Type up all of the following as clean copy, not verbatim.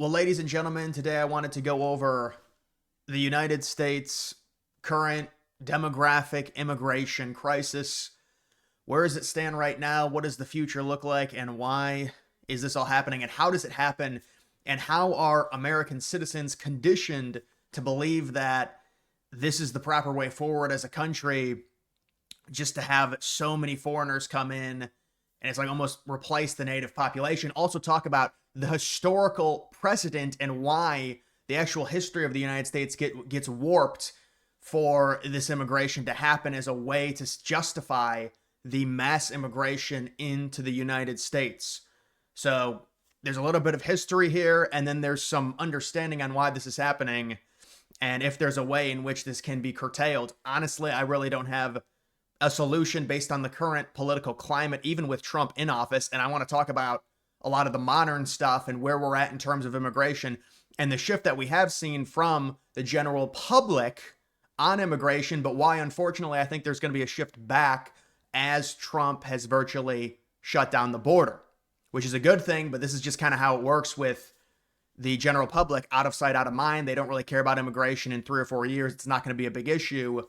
Well, ladies and gentlemen, today I wanted to go over the United States' current demographic immigration crisis. Where does it stand right now? What does the future look like? And why is this all happening? And how does it happen? And how are American citizens conditioned to believe that this is the proper way forward as a country, just to have so many foreigners come in and it's like almost replace the native population? Also talk about the historical precedent and why the actual history of the United States gets warped for this immigration to happen as a way to justify the mass immigration into the United States. So there's a little bit of history here, and then there's some understanding on why this is happening and if there's a way in which this can be curtailed. Honestly, I really don't have a solution based on the current political climate, even with Trump in office. And I want to talk about a lot of the modern stuff and where we're at in terms of immigration and the shift that we have seen from the general public on immigration, but why, unfortunately, I think there's going to be a shift back as Trump has virtually shut down the border, which is a good thing. But this is just kind of how it works with the general public. Out of sight, out of mind. They don't really care about immigration. In 3 or 4 years, it's not going to be a big issue.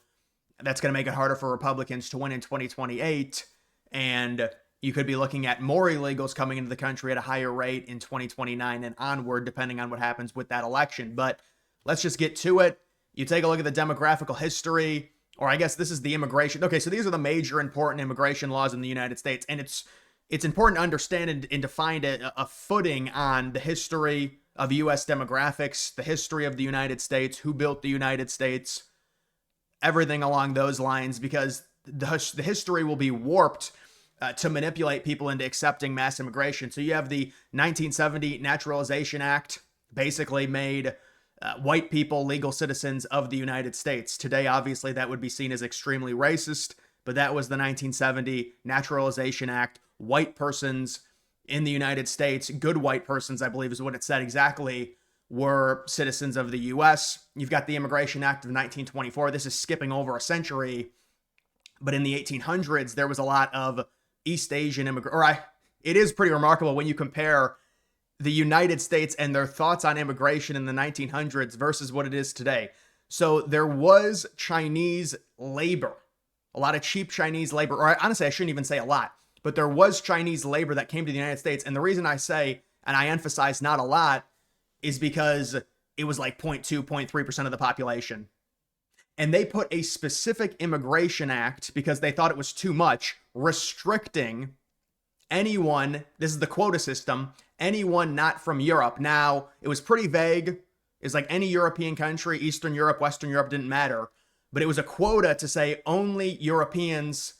That's going to make it harder for Republicans to win in 2028. And you could be looking at more illegals coming into the country at a higher rate in 2029 and onward, depending on what happens with that election. But let's just get to it. You take a look at the demographical history, or I guess this is the immigration. Okay, so these are the major important immigration laws in the United States. And it's important to understand and to find a footing on the history of U.S. demographics, the history of the United States, who built the United States, everything along those lines, because the history will be warped to manipulate people into accepting mass immigration. So you have the 1970 Naturalization Act, basically made white people legal citizens of the United States. Today, obviously, that would be seen as extremely racist, but that was the 1970 Naturalization Act. White persons in the United States, good white persons, I believe is what it said exactly, were citizens of the U.S. You've got the Immigration Act of 1924. This is skipping over a century, but in the 1800s, there was a lot of East Asian immigrants. It is pretty remarkable when you compare the United States and their thoughts on immigration in the 1900s versus what it is today. So there was Chinese labor, a lot of cheap Chinese labor, or honestly, I shouldn't even say a lot, but there was Chinese labor that came to the United States. And the reason I say, and I emphasize not a lot, is because it was like 0.2, 0.3% of the population. And they put a specific immigration act because they thought it was too much, restricting anyone, this is the quota system, anyone not from Europe. Now, it was pretty vague. It's like any European country, Eastern Europe, Western Europe, didn't matter. But it was a quota to say only Europeans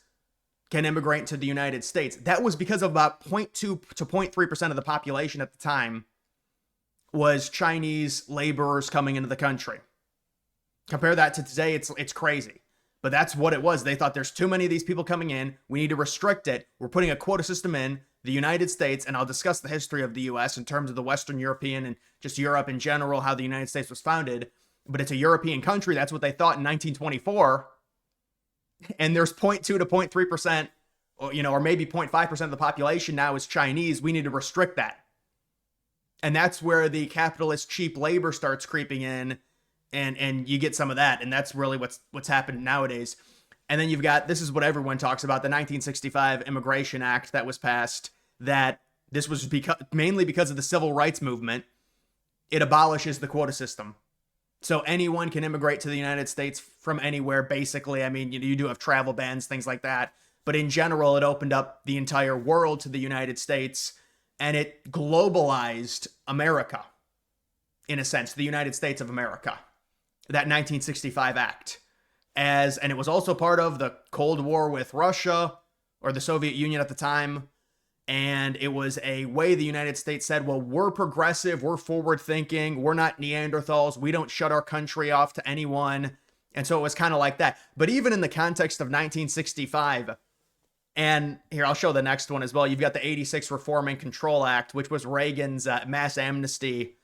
can immigrate to the United States. That was because of about 0.2 to 0.3% of the population at the time was Chinese laborers coming into the country. Compare that to today, it's crazy. But that's what it was. They thought there's too many of these people coming in. We need to restrict it. We're putting a quota system in the United States, and I'll discuss the history of the U.S. in terms of the Western European and just Europe in general, how the United States was founded. But it's a European country. That's what they thought in 1924. And there's 0.2 to 0.3%, or maybe 0.5% of the population now is Chinese. We need to restrict that. And that's where the capitalist cheap labor starts creeping in, and you get some of that. And that's really what's happened nowadays. And then you've got, this is what everyone talks about, the 1965 Immigration Act that was passed, that this was mainly because of the civil rights movement. It abolishes the quota system. So anyone can immigrate to the United States from anywhere, basically. I mean, you do have travel bans, things like that. But in general, it opened up the entire world to the United States, and it globalized America, in a sense, the United States of America, that 1965 act. And it was also part of the Cold War with Russia, or the Soviet Union at the time. And it was a way the United States said, well, we're progressive, we're forward thinking, we're not Neanderthals, we don't shut our country off to anyone. And so it was kind of like that. But even in the context of 1965, and here, I'll show the next one as well. You've got the 86 Reform and Control Act, which was Reagan's mass amnesty,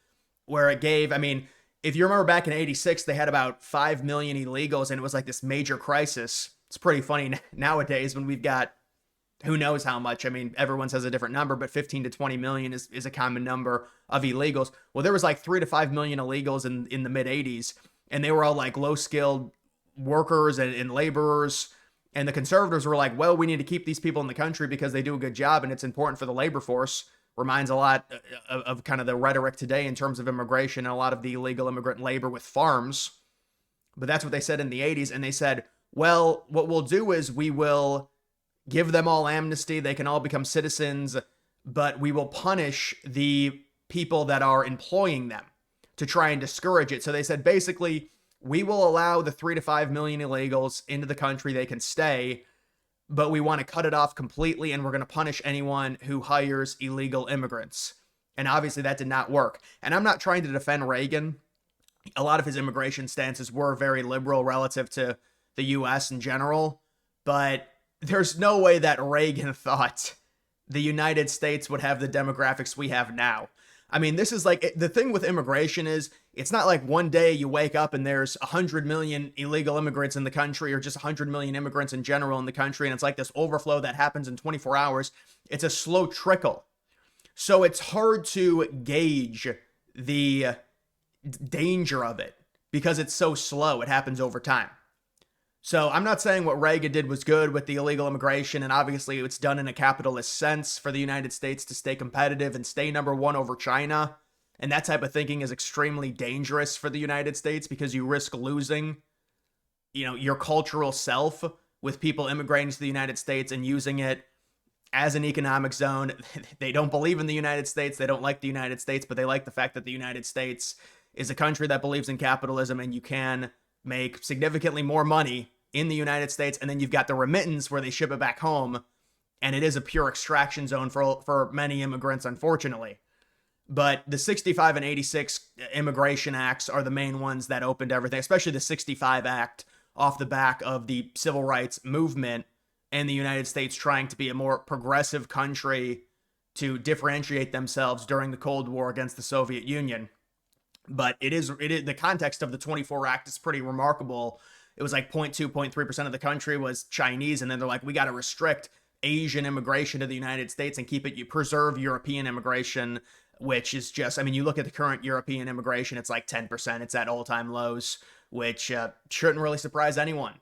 where it gave, I mean, if you remember back in 86, they had about 5 million illegals, and it was like this major crisis. It's pretty funny nowadays when we've got who knows how much. I mean, everyone says a different number, but 15 to 20 million is a common number of illegals. Well, there was like 3 to 5 million illegals in the mid 80s, and they were all like low skilled workers and laborers. And the conservatives were like, well, we need to keep these people in the country because they do a good job and it's important for the labor force. Reminds a lot of kind of the rhetoric today in terms of immigration and a lot of the illegal immigrant labor with farms. But that's what they said in the 80s. And they said, well, what we'll do is we will give them all amnesty. They can all become citizens, but we will punish the people that are employing them to try and discourage it. So they said, basically, we will allow the 3 to 5 million illegals into the country. They can stay, but we want to cut it off completely, and we're going to punish anyone who hires illegal immigrants. And obviously that did not work. And I'm not trying to defend Reagan. A lot of his immigration stances were very liberal relative to the US in general, but there's no way that Reagan thought the United States would have the demographics we have now. I mean, this is like, the thing with immigration is, it's not like one day you wake up and there's 100 million illegal immigrants in the country, or just 100 million immigrants in general in the country, and it's like this overflow that happens in 24 hours. It's a slow trickle. So it's hard to gauge the danger of it because it's so slow. It happens over time. So I'm not saying what Reagan did was good with the illegal immigration, and obviously it's done in a capitalist sense for the United States to stay competitive and stay number one over China. And that type of thinking is extremely dangerous for the United States because you risk losing, your cultural self with people immigrating to the United States and using it as an economic zone. They don't believe in the United States. They don't like the United States, but they like the fact that the United States is a country that believes in capitalism and you can make significantly more money in the United States. And then you've got the remittance where they ship it back home. And it is a pure extraction zone for many immigrants, unfortunately. But the 65 and 86 immigration acts are the main ones that opened everything, especially the 65 Act off the back of the civil rights movement and the United States trying to be a more progressive country to differentiate themselves during the Cold War against the Soviet Union. But it is the context of the 24 Act is pretty remarkable. It was like 0.2, 0.3% of the country was Chinese, and then they're like, we got to restrict Asian immigration to the United States and preserve European immigration, which is just, I mean, you look at the current European immigration, it's like 10%. It's at all-time lows, which shouldn't really surprise anyone.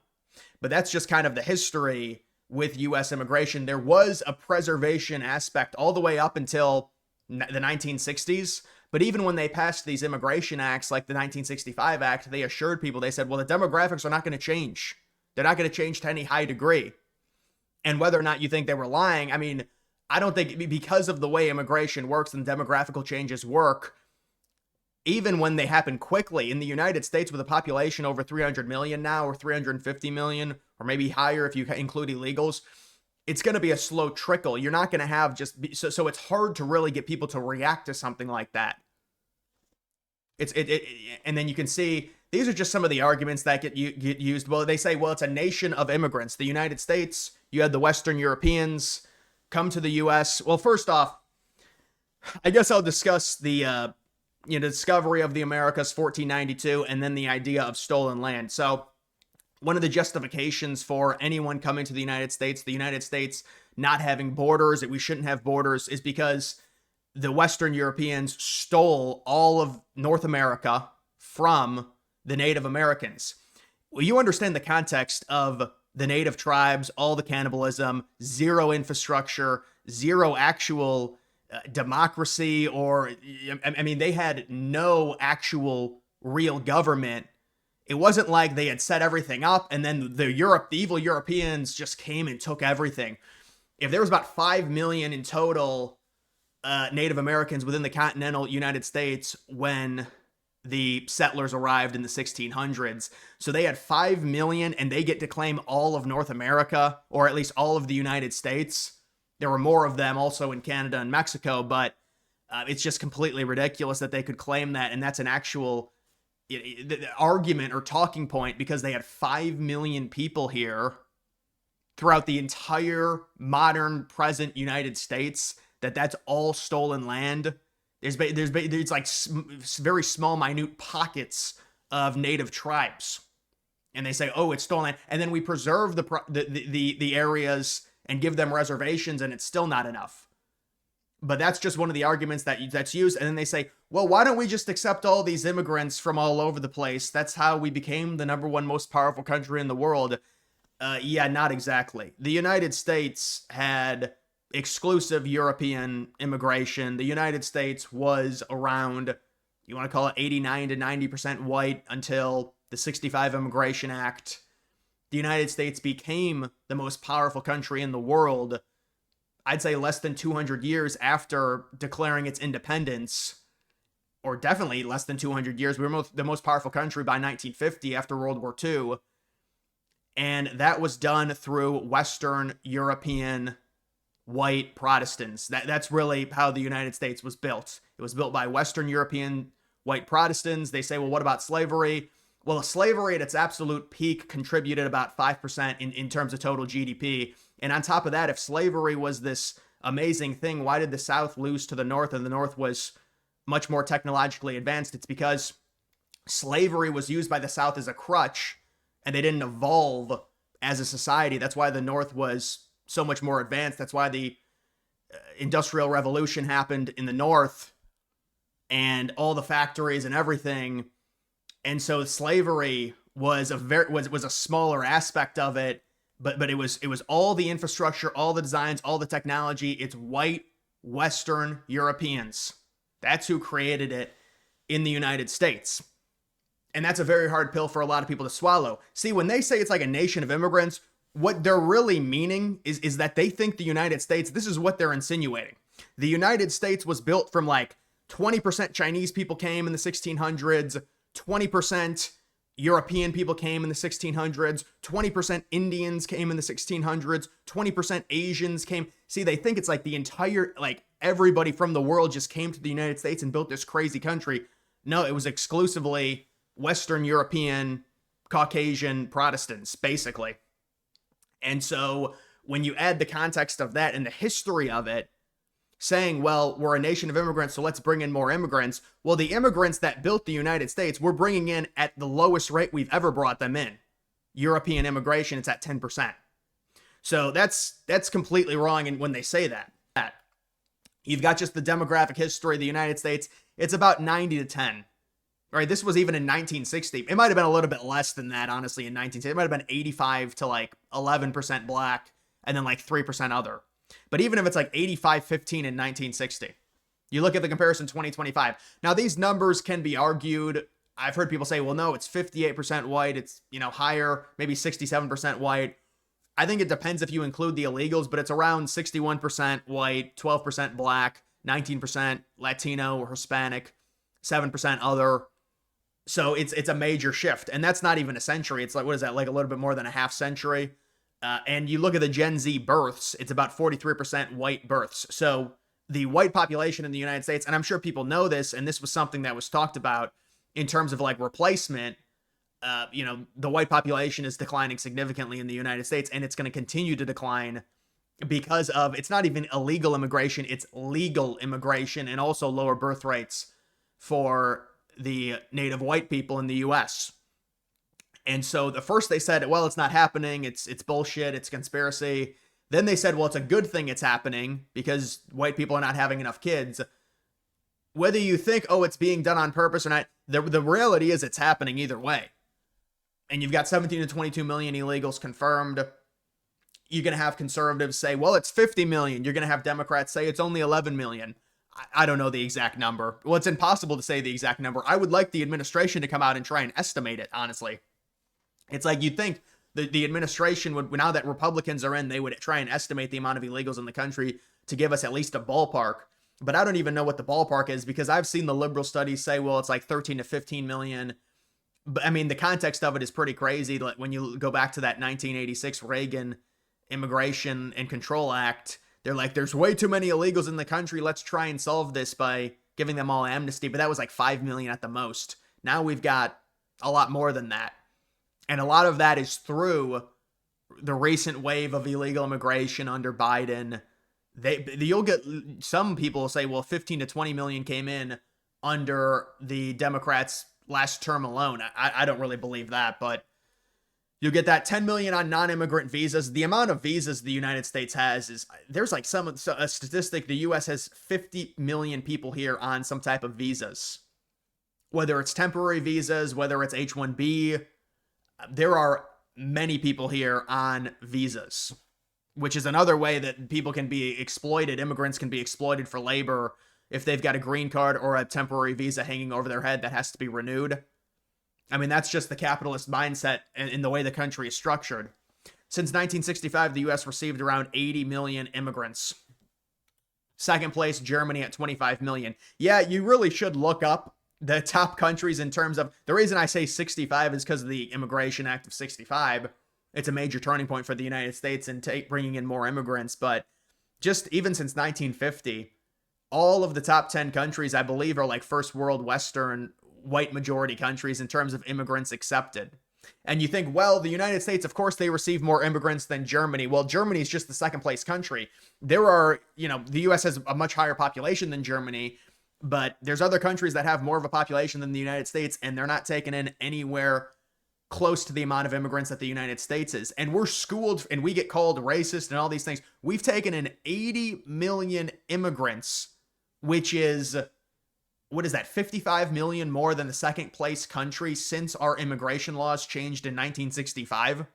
But that's just kind of the history with U.S. immigration. There was a preservation aspect all the way up until the 1960s. But even when they passed these immigration acts, like the 1965 Act, they assured people, they said, well, the demographics are not going to change. They're not going to change to any high degree. And whether or not you think they were lying, I mean, I don't think, because of the way immigration works and demographical changes work, even when they happen quickly in the United States with a population over 300 million now, or 350 million, or maybe higher if you include illegals, it's going to be a slow trickle. You're not going to have so it's hard to really get people to react to something like that. And then you can see, these are just some of the arguments that get used. Well, they say, well, it's a nation of immigrants. The United States, you had the Western Europeans come to the U.S. Well, first off, I guess I'll discuss the discovery of the Americas, 1492, and then the idea of stolen land. So one of the justifications for anyone coming to the United States not having borders, that we shouldn't have borders, is because the Western Europeans stole all of North America from the Native Americans. Well, you understand the context of the native tribes, all the cannibalism, zero infrastructure, zero actual democracy, or, I mean, they had no actual real government. It wasn't like they had set everything up and then the evil Europeans just came and took everything. If there was about 5 million in total Native Americans within the continental United States when the settlers arrived in the 1600s. So they had 5 million and they get to claim all of North America, or at least all of the United States. There were more of them also in Canada and Mexico, but it's just completely ridiculous that they could claim that. And that's an actual argument or talking point, because they had 5 million people here throughout the entire modern present United States, that's all stolen land. There's like very small, minute pockets of native tribes, and they say, "Oh, it's stolen," and then we preserve the areas and give them reservations, and it's still not enough. But that's just one of the arguments that's used. And then they say, well, why don't we just accept all these immigrants from all over the place? That's how we became the number one most powerful country in the world. Yeah, not exactly. The United States had exclusive European immigration. The United States was around, you want to call it 89 to 90% white until the 65 Immigration Act. The United States became the most powerful country in the world, I'd say less than 200 years after declaring its independence, or definitely less than 200 years. We were the most powerful country by 1950 after World War II. And that was done through Western European white Protestants. That's really how the United States was built. It was built by Western European white Protestants. They say, well, what about slavery? Well, slavery at its absolute peak contributed about 5% in terms of total GDP. And on top of that, if slavery was this amazing thing, why did the South lose to the North and the North was much more technologically advanced? It's because slavery was used by the South as a crutch, and they didn't evolve as a society. That's why the North was so much more advanced. That's why the Industrial Revolution happened in the North, and all the factories and everything. And so slavery was a smaller aspect of it, but it was all the infrastructure, all the designs, all the technology. It's white Western Europeans. That's who created it in the United States. And that's a very hard pill for a lot of people to swallow. See, when they say it's like a nation of immigrants, what they're really meaning is that they think the United States, this is what they're insinuating. The United States was built from like 20% Chinese people came in the 1600s, 20% European people came in the 1600s, 20% Indians came in the 1600s, 20% Asians came. See, they think it's like the entire, like everybody from the world just came to the United States and built this crazy country. No, it was exclusively Western European, Caucasian Protestants, basically. And so when you add the context of that and the history of it, saying, well, we're a nation of immigrants, so let's bring in more immigrants. Well, the immigrants that built the United States, we're bringing in at the lowest rate we've ever brought them in. European immigration, it's at 10%. So that's completely wrong. And when they say that, you've got just the demographic history of the United States. It's about 90 to 10. Right, this was even in 1960. It might have been a little bit less than that, honestly, in 1960. It might have been 85 to like 11% black and then like 3% other. But even if it's like 85-15 in 1960, you look at the comparison 2025. Now, these numbers can be argued. I've heard people say, well, no, it's 58% white. It's, higher, maybe 67% white. I think it depends if you include the illegals, but it's around 61% white, 12% black, 19% Latino or Hispanic, 7% other. So it's a major shift. And that's not even a century. It's like, what is that? Like a little bit more than a half century. And you look at the Gen Z births, it's about 43% white births. So the white population in the United States, and I'm sure people know this, and this was something that was talked about in terms of like replacement. The white population is declining significantly in the United States, and it's going to continue to decline because of, it's not even illegal immigration, it's legal immigration, and also lower birth rates for the native white people in the US. And so the first they said, well, it's not happening. It's bullshit. It's conspiracy. Then they said, well, it's a good thing it's happening because white people are not having enough kids. Whether you think, oh, it's being done on purpose or not, the reality is it's happening either way. And you've got 17 to 22 million illegals confirmed. You're going to have conservatives say, well, it's 50 million. You're going to have Democrats say it's only 11 million. I don't know the exact number. Well, it's impossible to say the exact number. I would like the administration to come out and try and estimate it, honestly. It's like you'd think the administration would, now that Republicans are in, they would try and estimate the amount of illegals in the country to give us at least a ballpark. But I don't even know what the ballpark is because I've seen the liberal studies say, well, it's like 13 to 15 million. But I mean, the context of it is pretty crazy. Like when you go back to that 1986 Reagan Immigration and Control Act, they're like, there's way too many illegals in the country. Let's try and solve this by giving them all amnesty. But that was like 5 million at the most. Now we've got a lot more than that. And a lot of that is through the recent wave of illegal immigration under Biden. You'll get, some people will say, well, 15 to 20 million came in under the Democrats' last term alone. I don't really believe that, but You get that 10 million on non-immigrant visas. The amount of visas the United States has is, there's like a statistic, the US has 50 million people here on some type of visas. Whether it's temporary visas, whether it's H-1B, there are many people here on visas, which is another way that people can be exploited. Immigrants can be exploited for labor if they've got a green card or a temporary visa hanging over their head that has to be renewed. I mean, that's just the capitalist mindset in the way the country is structured. Since 1965, the U.S. received around 80 million immigrants. Second place, Germany at 25 million. Yeah, you really should look up the top countries in terms of, the reason I say 65 is because of the Immigration Act of 65. It's a major turning point for the United States in bringing in more immigrants. But just even since 1950, all of the top 10 countries, I believe, are like first world Western white majority countries in terms of immigrants accepted. And you think, well, the United States, of course, they receive more immigrants than Germany. Well, Germany is just the second place country. There are, the US has a much higher population than Germany, but there's other countries that have more of a population than the United States, and they're not taking in anywhere close to the amount of immigrants that the United States is. And we're schooled and we get called racist and all these things. We've taken in 80 million immigrants, which is, what is that, 55 million more than the second place country since our immigration laws changed in 1965.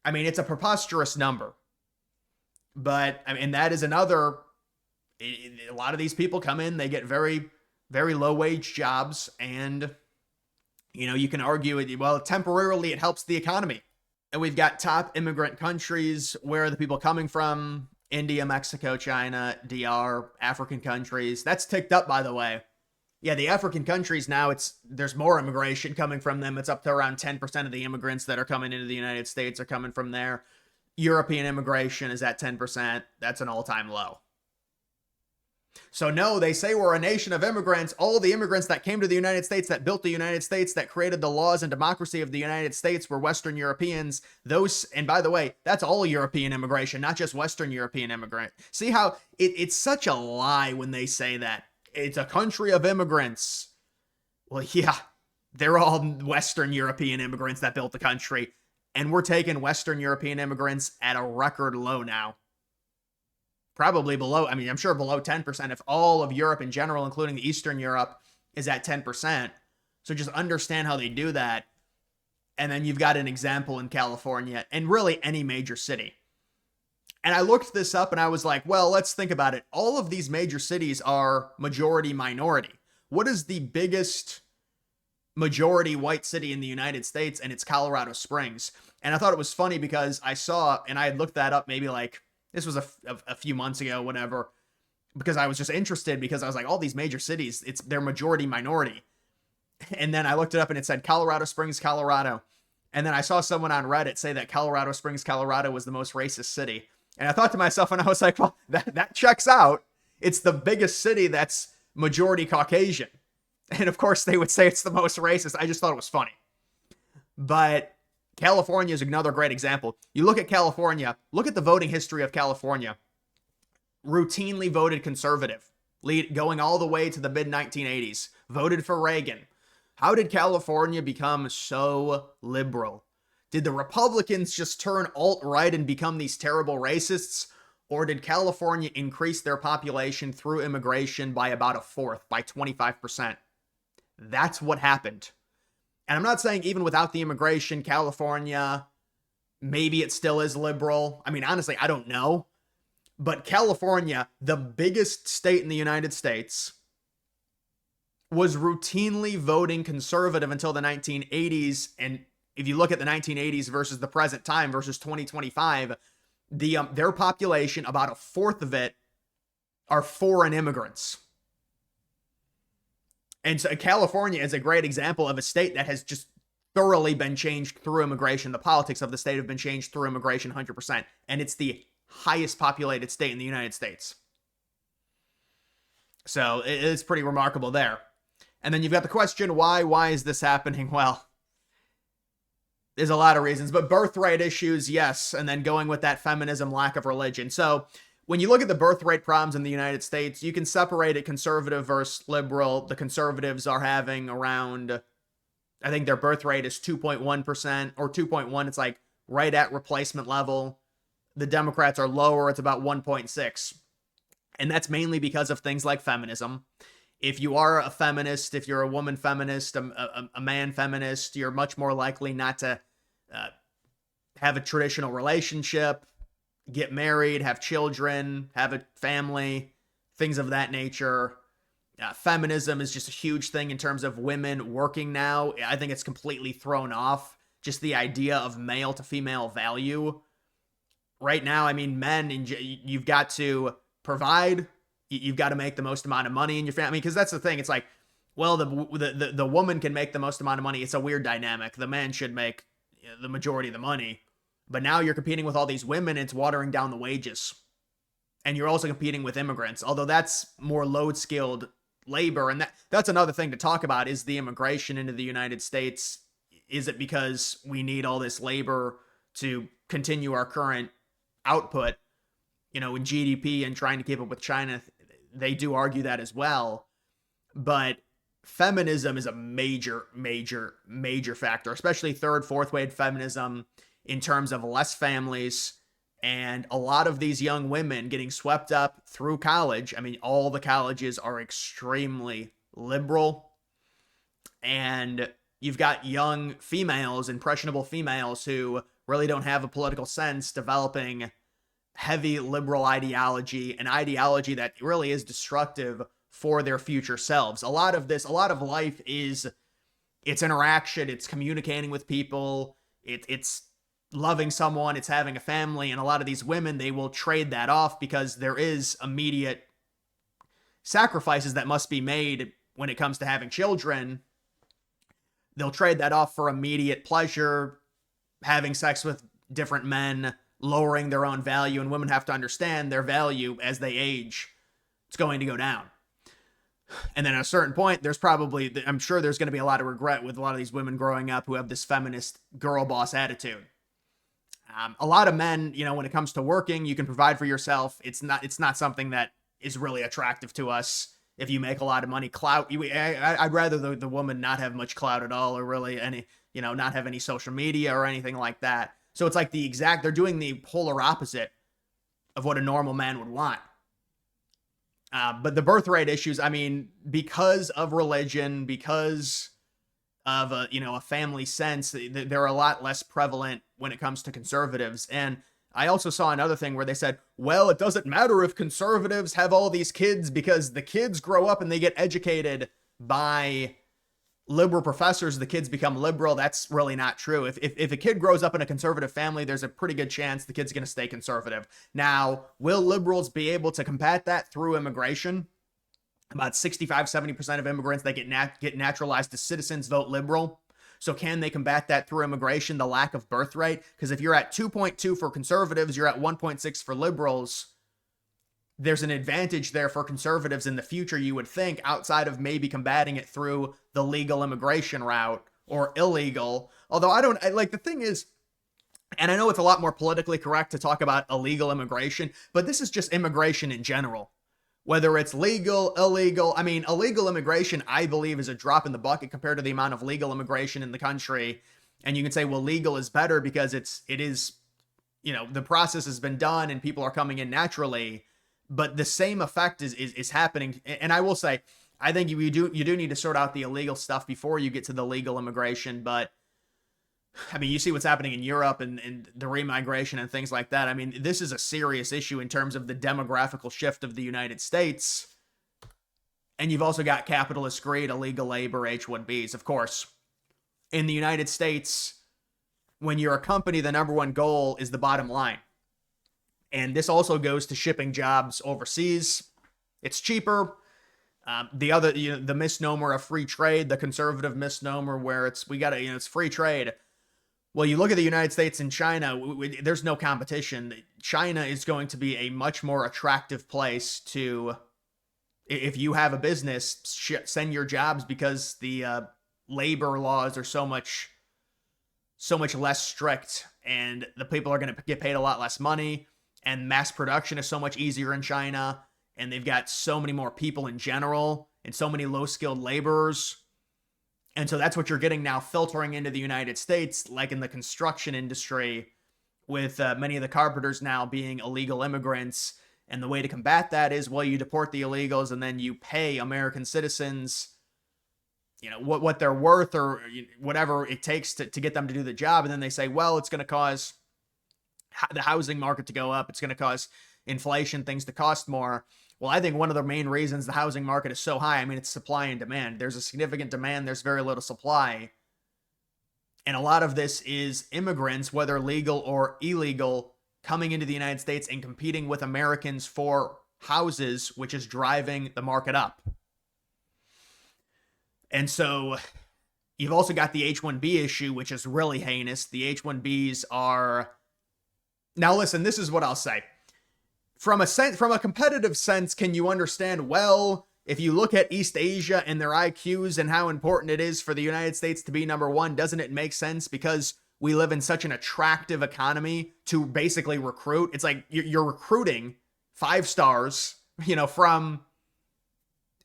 I mean, it's a preposterous number. But, I mean, that is another, a lot of these people come in, they get very, very low wage jobs, and, you can argue it, well, temporarily it helps the economy. And we've got top immigrant countries. Where are the people coming from? India, Mexico, China, DR, African countries. That's ticked up, by the way. Yeah, the African countries now, there's more immigration coming from them. It's up to around 10% of the immigrants that are coming into the United States are coming from there. European immigration is at 10%. That's an all-time low. So no, they say we're a nation of immigrants. All the immigrants that came to the United States, that built the United States, that created the laws and democracy of the United States were Western Europeans. Those, and by the way, that's all European immigration, not just Western European immigrant. See how it's such a lie when they say that. It's a country of immigrants. Well, yeah, they're all Western European immigrants that built the country. And we're taking Western European immigrants at a record low now. Probably below, I'm sure below 10% if all of Europe in general, including Eastern Europe, is at 10%. So just understand how they do that. And then you've got an example in California and really any major city. And I looked this up and I was like, well, let's think about it. All of these major cities are majority minority. What is the biggest majority white city in the United States? And it's Colorado Springs. And I thought it was funny because I saw, and I had looked that up maybe like, this was a few months ago, whatever, because I was just interested because I was like, all these major cities, they're majority minority. And then I looked it up and it said Colorado Springs, Colorado. And then I saw someone on Reddit say that Colorado Springs, Colorado was the most racist city. And I thought to myself, and I was like, well, that checks out. It's the biggest city that's majority Caucasian. And of course they would say it's the most racist. I just thought it was funny. But California is another great example. You look at California, look at the voting history of California. Routinely voted conservative, going all the way to the mid-1980s. Voted for Reagan. How did California become so liberal? Did the Republicans just turn alt-right and become these terrible racists? Or did California increase their population through immigration by about a fourth, by 25%? That's what happened. And I'm not saying even without the immigration, California, maybe it still is liberal. I mean, honestly, I don't know. But California, the biggest state in the United States, was routinely voting conservative until the 1980s. And if you look at the 1980s versus the present time versus 2025, their population, about a fourth of it, are foreign immigrants. And so California is a great example of a state that has just thoroughly been changed through immigration. The politics of the state have been changed through immigration 100%. And it's the highest populated state in the United States. So it's pretty remarkable there. And then you've got the question, why is this happening? Well, there's a lot of reasons, but birthright issues, yes. And then going with that feminism, lack of religion. So when you look at the birth rate problems in the United States, you can separate it conservative versus liberal. The conservatives are having around I think their birth rate is 2.1% or 2.1. It's like right at replacement level. The Democrats are lower. It's about 1.6. And that's mainly because of things like feminism. If you are a feminist, if you're a woman feminist, a man feminist, you're much more likely not to uh, have a traditional relationship, get married, have children, have a family, things of that nature. Feminism is just a huge thing in terms of women working now. I think it's completely thrown off just the idea of male to female value. Right now, I mean, men, you've got to provide, you've got to make the most amount of money in your family. Because that's the thing. It's like, well, the woman can make the most amount of money. It's a weird dynamic. The man should make the majority of the money. But now you're competing with all these women. It's watering down the wages. And you're also competing with immigrants, although that's more low skilled labor. And that's another thing to talk about is the immigration into the United States. Is it because we need all this labor to continue our current output, in GDP and trying to keep up with China? They do argue that as well. But feminism is a major, major, major factor, especially third, fourth wave feminism in terms of less families and a lot of these young women getting swept up through college. I mean, all the colleges are extremely liberal. And you've got young females, impressionable females who really don't have a political sense, developing heavy liberal ideology, an ideology that really is destructive for their future selves. A lot of life is it's interaction, it's communicating with people, it's loving someone, it's having a family. And a lot of these women, they will trade that off because there is immediate sacrifices that must be made when it comes to having children. They'll trade that off for immediate pleasure, having sex with different men, lowering their own value. And women have to understand their value as they age. It's going to go down. And then at a certain point, I'm sure there's going to be a lot of regret with a lot of these women growing up who have this feminist girl boss attitude. A lot of men, when it comes to working, you can provide for yourself. It's not something that is really attractive to us. If you make a lot of money, clout, I'd rather the woman not have much clout at all, or really any, not have any social media or anything like that. So it's like they're doing the polar opposite of what a normal man would want. But the birth rate issues, I mean, because of religion, because of a family sense, they're a lot less prevalent when it comes to conservatives. And I also saw another thing where they said, well, it doesn't matter if conservatives have all these kids because the kids grow up and they get educated by liberal professors, the kids become liberal. That's really not true. If a kid grows up in a conservative family, there's a pretty good chance the kid's going to stay conservative. Now, will liberals be able to combat that through immigration? About 65-70% of immigrants that get naturalized as citizens vote liberal. So can they combat that through immigration, the lack of birth rate? Because if you're at 2.2 for conservatives, you're at 1.6 for liberals. There's an advantage there for conservatives in the future, you would think, outside of maybe combating it through the legal immigration route or illegal. Although the thing is, and I know it's a lot more politically correct to talk about illegal immigration, but this is just immigration in general. Whether it's legal, illegal, I mean, illegal immigration, I believe, is a drop in the bucket compared to the amount of legal immigration in the country. And you can say, well, legal is better because it is, the process has been done and people are coming in naturally. But the same effect is happening. And I will say, I think you do need to sort out the illegal stuff before you get to the legal immigration. But I mean, you see what's happening in Europe and the remigration and things like that. I mean, this is a serious issue in terms of the demographical shift of the United States. And you've also got capitalist greed, illegal labor, H-1Bs. Of course, in the United States, when you're a company, the number one goal is the bottom line. And this also goes to shipping jobs overseas. It's cheaper. The misnomer of free trade, the conservative misnomer where it's free trade. Well, you look at the United States and China, there's no competition. China is going to be a much more attractive place to, if you have a business, send your jobs because the labor laws are so much less strict and the people are going to get paid a lot less money and mass production is so much easier in China and they've got so many more people in general and so many low-skilled laborers. And so that's what you're getting now filtering into the United States, like in the construction industry, with many of the carpenters now being illegal immigrants. And the way to combat that is, well, you deport the illegals and then you pay American citizens, what they're worth or whatever it takes to get them to do the job. And then they say, well, it's going to cause the housing market to go up. It's going to cause inflation, things to cost more. Well, I think one of the main reasons the housing market is so high, I mean, it's supply and demand. There's a significant demand, there's very little supply. And a lot of this is immigrants, whether legal or illegal, coming into the United States and competing with Americans for houses, which is driving the market up. And so you've also got the H-1B issue, which is really heinous. The H-1Bs are... Now listen, this is what I'll say. From a competitive sense, can you understand, well, if you look at East Asia and their IQs and how important it is for the United States to be number one, doesn't it make sense because we live in such an attractive economy to basically recruit? It's like you're recruiting 5 stars, from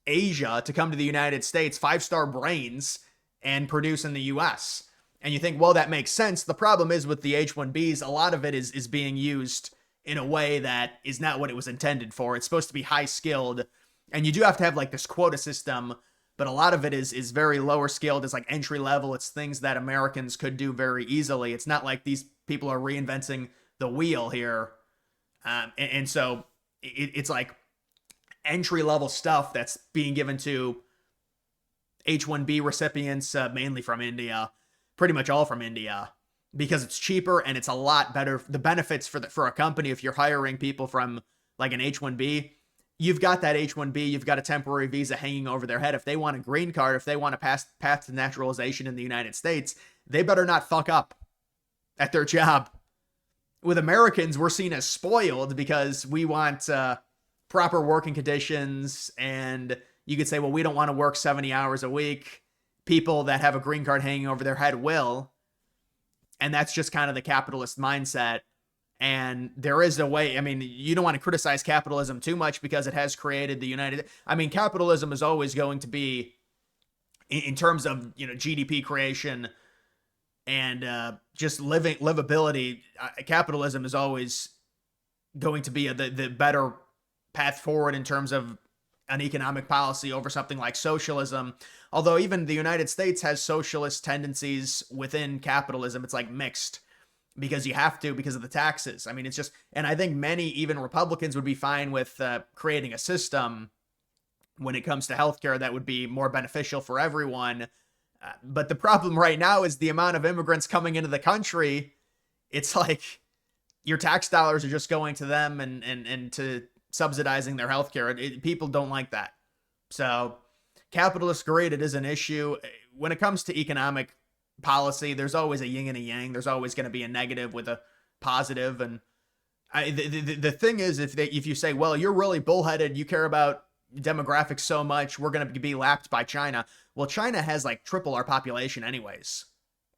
Asia to come to the United States, 5-star brains, and produce in the US. And you think, well, that makes sense. The problem is with the H-1Bs, a lot of it is being used in a way that is not what it was intended for. It's supposed to be high skilled, and you do have to have like this quota system, but a lot of it is very lower skilled. It's like entry level. It's things that Americans could do very easily. It's not like these people are reinventing the wheel here. And so it's like entry level stuff that's being given to H-1B recipients, mainly from India, pretty much all from India, because it's cheaper and it's a lot better. The benefits for a company, if you're hiring people from like an H-1B, you've got that H-1B, you've got a temporary visa hanging over their head. If they want a green card, if they want to path to naturalization in the United States, they better not fuck up at their job. With Americans, we're seen as spoiled because we want proper working conditions, and you could say, well, we don't want to work 70 hours a week. People that have a green card hanging over their head will. And that's just kind of the capitalist mindset. And there is a way, I mean, you don't want to criticize capitalism too much because it has created the capitalism is always going to be, in terms of, GDP creation and just livability, capitalism is always going to be the better path forward in terms of an economic policy over something like socialism. Although even the United States has socialist tendencies within capitalism. It's like mixed because you have to, because of the taxes. I mean, it's just, and I think many, even Republicans, would be fine with creating a system when it comes to healthcare that would be more beneficial for everyone. But the problem right now is the amount of immigrants coming into the country. It's like your tax dollars are just going to them and to subsidizing their healthcare. People don't like that. So capitalist greed, it is an issue. When it comes to economic policy, there's always a yin and a yang. There's always going to be a negative with a positive. And the thing is, if you say, well, you're really bullheaded, you care about demographics so much, we're going to be lapped by China. Well, China has like triple our population anyways.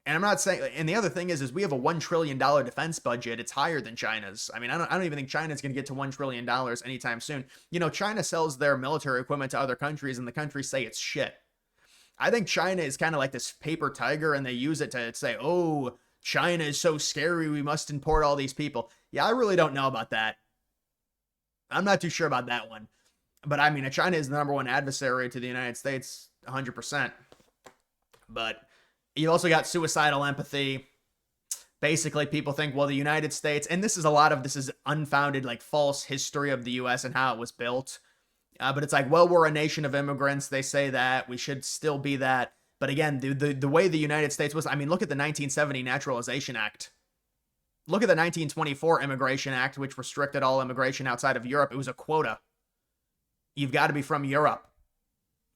And I'm not saying, and the other thing is we have a $1 trillion defense budget. It's higher than China's. I mean, I don't even think China's going to get to $1 trillion anytime soon. China sells their military equipment to other countries and the countries say it's shit. I think China is kind of like this paper tiger, and they use it to say, oh, China is so scary, we must import all these people. Yeah, I really don't know about that. I'm not too sure about that one. But I mean, China is the number one adversary to the United States, 100%. But you also got suicidal empathy. Basically, people think, well, the United States, and this is unfounded, like false history of the U.S. and how it was built. But it's like, well, we're a nation of immigrants. They say that. We should still be that. But again, the way the United States was, I mean, look at the 1970 Naturalization Act. Look at the 1924 Immigration Act, which restricted all immigration outside of Europe. It was a quota. You've got to be from Europe.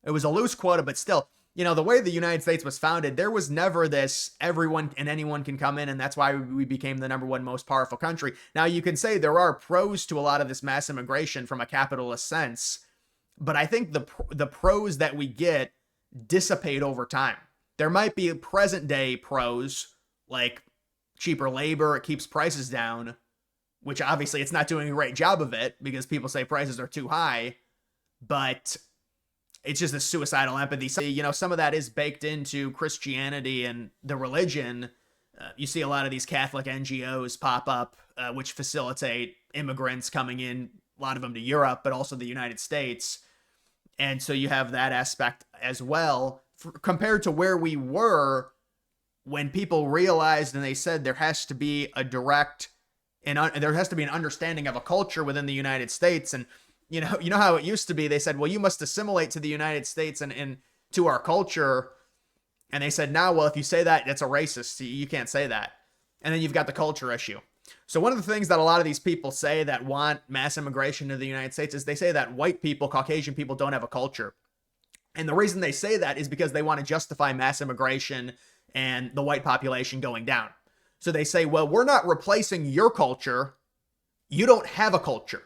It was a loose quota, but still, the way the United States was founded, there was never this everyone and anyone can come in, and that's why we became the number one most powerful country. Now, you can say there are pros to a lot of this mass immigration from a capitalist sense, but I think the pros that we get dissipate over time. There might be present day pros, like cheaper labor, it keeps prices down, which obviously it's not doing a great job of it because people say prices are too high. But it's just a suicidal empathy. So, some of that is baked into Christianity and the religion. You see a lot of these Catholic NGOs pop up, which facilitate immigrants coming in, a lot of them to Europe, but also the United States. And so you have that aspect as well, compared to where we were when people realized and they said there has to be a direct and there has to be an understanding of a culture within the United States. And you know how it used to be. They said, well, you must assimilate to the United States and to our culture. And they said, now, well, if you say that, that's a racist. You can't say that. And then you've got the culture issue. So one of the things that a lot of these people say that want mass immigration to the United States is they say that white people, Caucasian people, don't have a culture. And the reason they say that is because they want to justify mass immigration and the white population going down. So they say, well, we're not replacing your culture. You don't have a culture.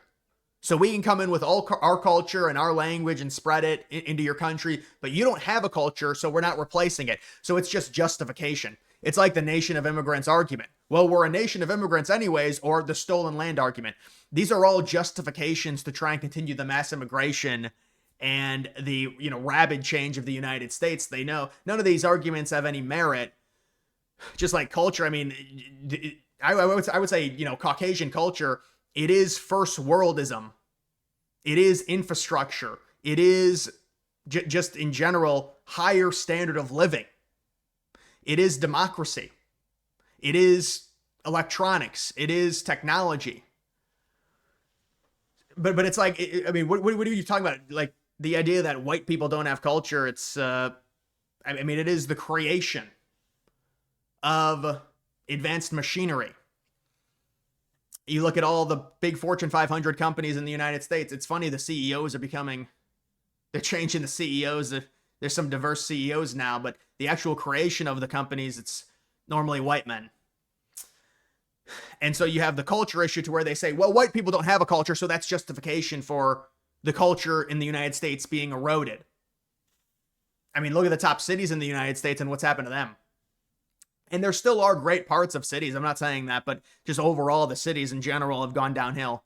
So we can come in with all our culture and our language and spread it into your country, but you don't have a culture, so we're not replacing it. So it's just justification. It's like the nation of immigrants argument. Well, we're a nation of immigrants anyways, or the stolen land argument. These are all justifications to try and continue the mass immigration and the rabid change of the United States. They know none of these arguments have any merit. Just like culture, I mean, I would say, Caucasian culture, it is first worldism. It is infrastructure. It is just in general higher standard of living. It is democracy. It is electronics. It is technology. But it's like, I mean, what are you talking about? Like the idea that white people don't have culture. It's, I mean, it is the creation of advanced machinery. You look at all the big Fortune 500 companies in the United States. It's funny, the CEOs are they're changing the CEOs. There's some diverse CEOs now, but the actual creation of the companies, it's normally white men. And so you have the culture issue to where they say, well, white people don't have a culture, so that's justification for the culture in the United States being eroded. I mean, look at the top cities in the United States and what's happened to them. And there still are great parts of cities. I'm not saying that, but just overall, the cities in general have gone downhill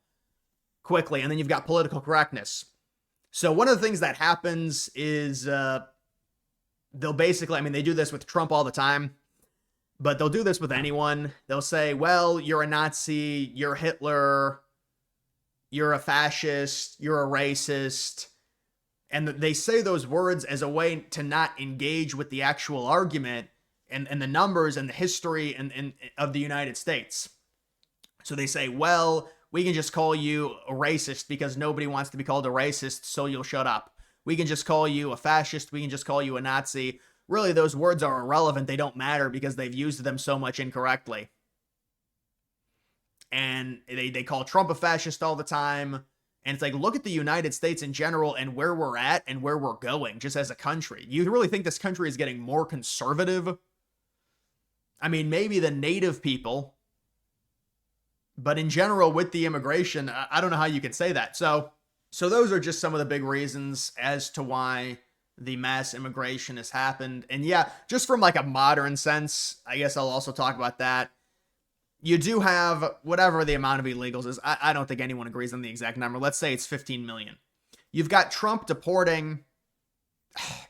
quickly. And then you've got political correctness. So one of the things that happens is they'll basically, I mean, they do this with Trump all the time, but they'll do this with anyone. They'll say, well, you're a Nazi, you're Hitler, you're a fascist, you're a racist. And they say those words as a way to not engage with the actual argument and the numbers and the history and of the United States. So they say, well, we can just call you a racist because nobody wants to be called a racist, so you'll shut up. We can just call you a fascist. We can just call you a Nazi. Really, those words are irrelevant. They don't matter because they've used them so much incorrectly. And they call Trump a fascist all the time. And it's like, look at the United States in general and where we're at and where we're going just as a country. You really think this country is getting more conservative? I mean, maybe the native people, but in general with the immigration, I don't know how you could say that. So those are just some of the big reasons as to why the mass immigration has happened. And yeah, just from like a modern sense, I guess I'll also talk about that. You do have whatever the amount of illegals is. I don't think anyone agrees on the exact number. Let's say it's 15 million. You've got Trump deporting,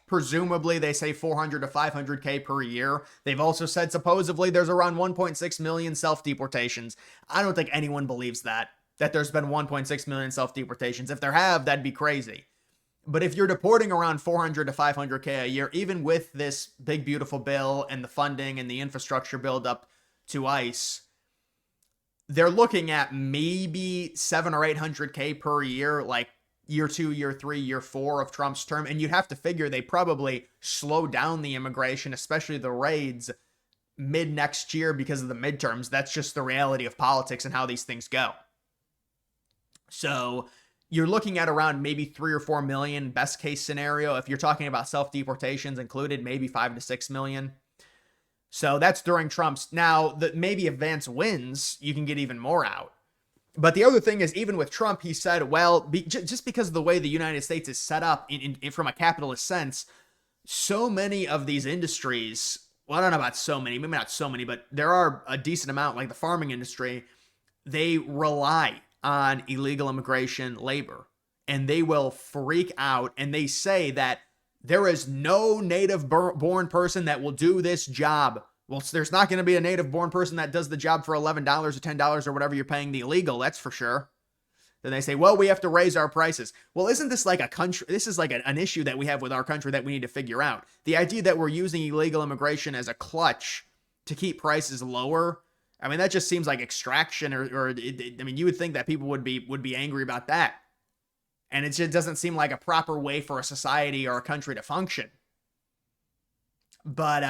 presumably they say 400 to 500K per year. They've also said supposedly there's around 1.6 million self-deportations. I don't think anyone believes that there's been 1.6 million self-deportations. If there have, that'd be crazy. But if you're deporting around 400 to 500K a year, even with this big, beautiful bill and the funding and the infrastructure buildup to ICE, they're looking at maybe 700 or 800K per year, like year 2, year 3, year 4 of Trump's term. And you'd have to figure they probably slow down the immigration, especially the raids, mid next year because of the midterms. That's just the reality of politics and how these things go. So you're looking at around maybe 3 or 4 million, best case scenario. If you're talking about self-deportations included, maybe 5 to 6 million. So that's during Trump's. Now, maybe if Vance wins, you can get even more out. But the other thing is, even with Trump, he said, well, just because of the way the United States is set up from a capitalist sense, so many of these industries, well, I don't know about so many, maybe not so many, but there are a decent amount, like the farming industry, they rely on illegal immigration labor. and they will freak out. And they say that there is no native born person that will do this job. Well, there's not going to be a native born person that does the job for $11 or $10 or whatever you're paying the illegal. That's for sure. Then they say, well, we have to raise our prices. Well, isn't this like a country? This is like an issue that we have with our country that we need to figure out. The idea that we're using illegal immigration as a clutch to keep prices lower. I mean, that just seems like extraction I mean, you would think that people would be angry about that. And it just doesn't seem like a proper way for a society or a country to function. But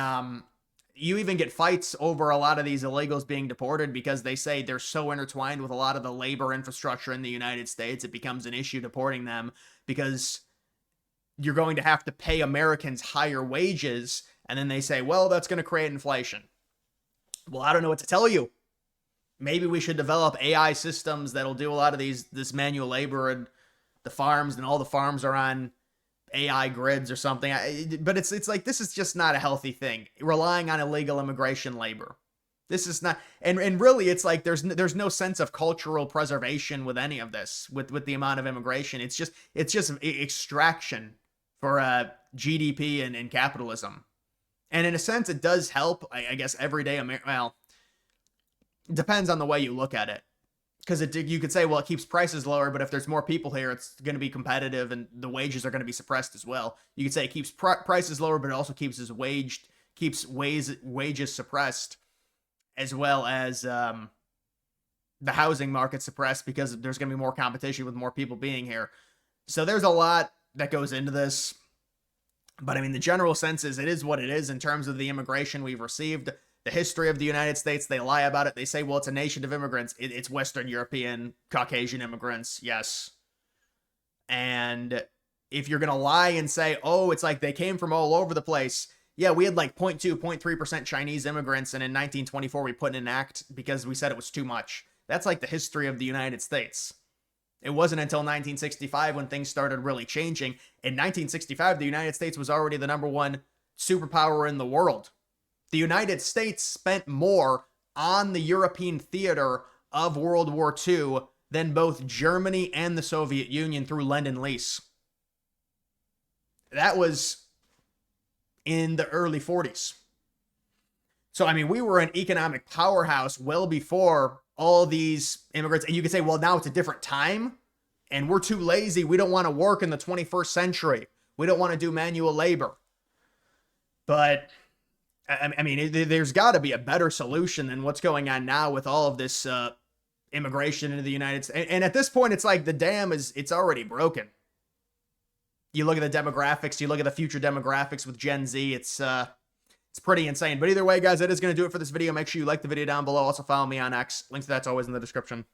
you even get fights over a lot of these illegals being deported because they say they're so intertwined with a lot of the labor infrastructure in the United States. It becomes an issue deporting them because you're going to have to pay Americans higher wages. And then they say, well, that's going to create inflation. Well, I don't know what to tell you. Maybe we should develop AI systems that'll do a lot of this manual labor and the farms, and all the farms are on AI grids or something. But it's like, this is just not a healthy thing. Relying on illegal immigration labor. This is not, and really it's like there's no sense of cultural preservation with any of this, with the amount of immigration. It's just extraction for GDP and capitalism. And in a sense, it does help, I guess, everyday well, it depends on the way you look at it. Because you could say, well, it keeps prices lower, but if there's more people here, it's going to be competitive and the wages are going to be suppressed as well. You could say it keeps prices lower, but it also keeps wages suppressed, as well as the housing market suppressed because there's going to be more competition with more people being here. So there's a lot that goes into this. But I mean, the general sense is it is what it is in terms of the immigration we've received. The history of the United States, they lie about it. They say, well, it's a nation of immigrants. It's Western European, Caucasian immigrants, yes. And if you're going to lie and say, oh, it's like they came from all over the place. Yeah, we had like 0.2, 0.3% Chinese immigrants, and in 1924 we put in an act because we said it was too much. That's like the history of the United States. It wasn't until 1965 when things started really changing. In 1965, the United States was already the #1 superpower in the world. The United States spent more on the European theater of World War II than both Germany and the Soviet Union through Lend and Lease. That was in the early 40s. So, I mean, we were an economic powerhouse well before all these immigrants. And you could say, well, now it's a different time and we're too lazy. We don't want to work in the 21st century. We don't want to do manual labor. But I mean, there's got to be a better solution than what's going on now with all of this immigration into the United States. And at this point, it's like the dam it's already broken. You look at the demographics, you look at the future demographics with Gen Z, it's pretty insane. But either way, guys, that is going to do it for this video. Make sure you like the video down below. Also follow me on X. Links to that's always in the description.